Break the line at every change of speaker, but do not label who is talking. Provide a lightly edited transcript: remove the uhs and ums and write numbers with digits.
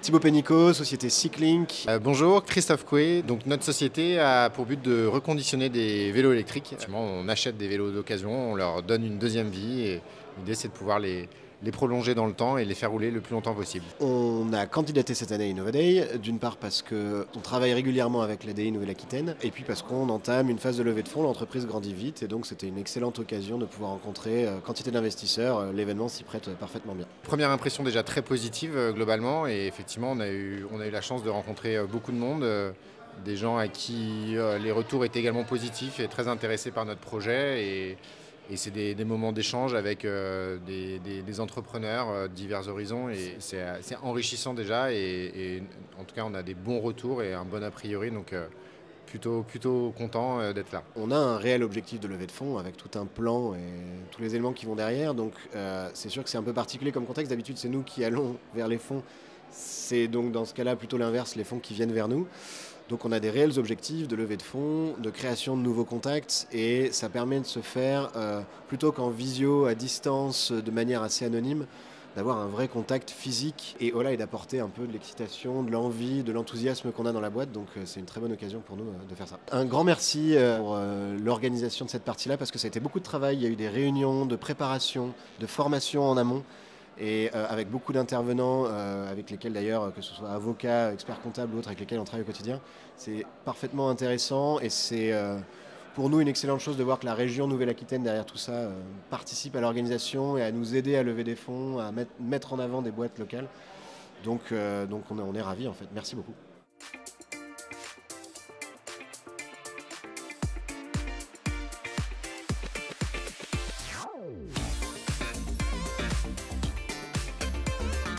Thibaut Pénicaud, société Cyclink.
Bonjour, Christophe Coué. Donc notre société a pour but de reconditionner des vélos électriques. Effectivement, on achète des vélos d'occasion, on leur donne une deuxième vie et l'idée c'est de pouvoir les prolonger dans le temps et les faire rouler le plus longtemps possible.
On a candidaté cette année à InnovaDay, d'une part parce qu'on travaille régulièrement avec l'ADI Nouvelle-Aquitaine, et puis parce qu'on entame une phase de levée de fonds, l'entreprise grandit vite, et donc c'était une excellente occasion de pouvoir rencontrer quantité d'investisseurs. L'événement s'y prête parfaitement bien.
Première impression déjà très positive globalement, et effectivement on a eu la chance de rencontrer beaucoup de monde, des gens à qui les retours étaient également positifs et très intéressés par notre projet. Et c'est des moments d'échange avec des entrepreneurs de divers horizons, et c'est enrichissant déjà, et en tout cas on a des bons retours et un bon a priori, donc plutôt content d'être là.
On a un réel objectif de levée de fonds avec tout un plan et tous les éléments qui vont derrière, donc c'est sûr que c'est un peu particulier comme contexte. D'habitude c'est nous qui allons vers les fonds, c'est donc dans ce cas-là plutôt l'inverse, les fonds qui viennent vers nous. Donc on a des réels objectifs de levée de fonds, de création de nouveaux contacts, et ça permet de se faire, plutôt qu'en visio, à distance, de manière assez anonyme, d'avoir un vrai contact physique et d'apporter un peu de l'excitation, de l'envie, de l'enthousiasme qu'on a dans la boîte. Donc c'est une très bonne occasion pour nous de faire ça. Un grand merci pour l'organisation de cette partie-là, parce que ça a été beaucoup de travail. Il y a eu des réunions de préparation, de formation en amont, et avec beaucoup d'intervenants, avec lesquels d'ailleurs, que ce soit avocats, experts comptables ou autres, avec lesquels on travaille au quotidien. C'est parfaitement intéressant, et c'est pour nous une excellente chose de voir que la région Nouvelle-Aquitaine derrière tout ça participe à l'organisation et à nous aider à lever des fonds, à mettre en avant des boîtes locales. Donc on est ravis en fait. Merci beaucoup.